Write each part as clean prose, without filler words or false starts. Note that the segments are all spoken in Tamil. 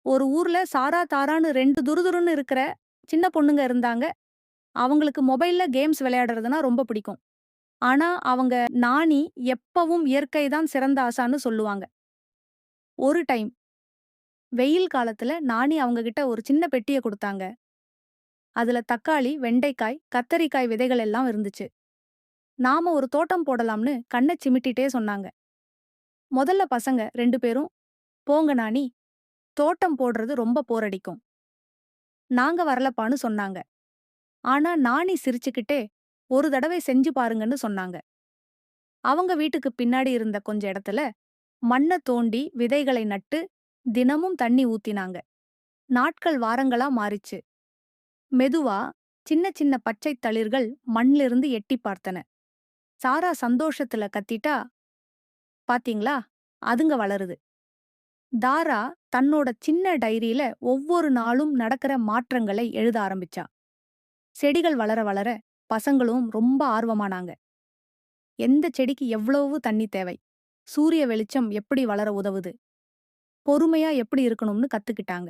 ஒரு ஊர்ல சாரா, தாரான்னு 2 துருதுருன்னு இருக்கிற சின்ன பொண்ணுங்க இருந்தாங்க. அவங்களுக்கு மொபைல்ல கேம்ஸ் விளையாடுறதுன்னா ரொம்ப பிடிக்கும். ஆனா, அவங்க நானி எப்பவும் இயற்கை தான் சிறந்த ஆசான்னு சொல்லுவாங்க. ஒரு டைம் வெயில் காலத்துல நானி அவங்க கிட்ட ஒரு சின்ன பெட்டிய குடுத்தாங்க. அதுல தக்காளி, வெண்டைக்காய், கத்தரிக்காய் விதைகள் எல்லாம் இருந்துச்சு. நாம ஒரு தோட்டம் போடலாம்னு கண்ண சிமிட்டிட்டே சொன்னாங்க. முதல்ல பசங்க 2 பேரும், "போங்க நானி, தோட்டம் போடுறது ரொம்ப போர் அடிக்கும். நாங்க வரலப்பான்னு" சொன்னாங்க. ஆனா நானி சிரிச்சுக்கிட்டே, "ஒரு தடவை செஞ்சு பாருங்கன்னு" சொன்னாங்க. அவங்க வீட்டுக்கு பின்னாடி இருந்த கொஞ்ச இடத்துல மண்ண தோண்டி விதைகளை நட்டு தினமும் தண்ணி ஊத்தினாங்க. நாட்கள் வாரங்களா மாறிச்சு. மெதுவா சின்ன சின்ன பச்சைத் தளிர்கள் மண்லிருந்து எட்டிப் பார்த்தன. சாரா சந்தோஷத்துல கத்திட்டா, "பாத்தீங்களா? அதுங்க வளருது." தாரா தன்னோட சின்ன டைரியில ஒவ்வொரு நாளும் நடக்கிற மாற்றங்களை எழுத ஆரம்பிச்சா. செடிகள் வளர வளர பசங்களும் ரொம்ப ஆர்வமானாங்க. எந்த செடிக்கு எவ்வளவு தண்ணி தேவை? சூரிய வெளிச்சம் எப்படி வளர உதவுது? பொறுமையா எப்படி இருக்கணும்னு கத்துக்கிட்டாங்க.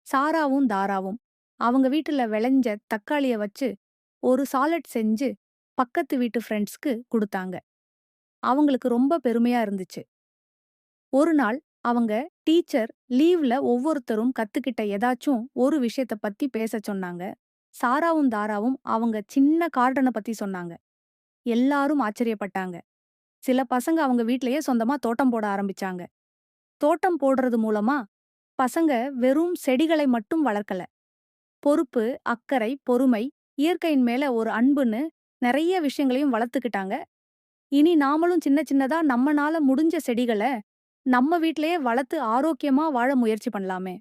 சாராவும் தாராவும் அவங்க வீட்டுல விளைஞ்ச தக்காளிய வச்சு ஒரு சாலட் செஞ்சு பக்கத்து வீட்டு ஃப்ரெண்ட்ஸ்க்கு குடுத்தாங்க. அவங்களுக்கு ரொம்ப பெருமையா இருந்துச்சு. ஒரு நாள் அவங்க டீச்சர் லீவ்ல ஒவ்வொருத்தரும் கத்துக்கிட்ட ஏதாச்சும் ஒரு விஷயத்த பத்தி பேசச் சொன்னாங்க. சாராவும் தாராவும் அவங்க சின்ன கார்டன பத்தி சொன்னாங்க. எல்லாரும் ஆச்சரியப்பட்டாங்க. சில பசங்க அவங்க வீட்லயே சொந்தமா தோட்டம் போட ஆரம்பிச்சாங்க. தோட்டம் போடுறது மூலமா பசங்க வெறும் செடிகளை மட்டும் வளர்க்கல. பொறுப்பு, அக்கறை, பொறுமை, இயற்கையின் மேல ஒரு அன்புன்னு நெறைய விஷயங்களையும் வளர்த்துக்கிட்டாங்க. இனி நாமளும் சின்ன சின்னதா நம்மனால முடிஞ்ச செடிகள நம்ம வீட்லயே வளர்த்து ஆரோக்கியமா வாழ முயற்சி பண்ணலாமே!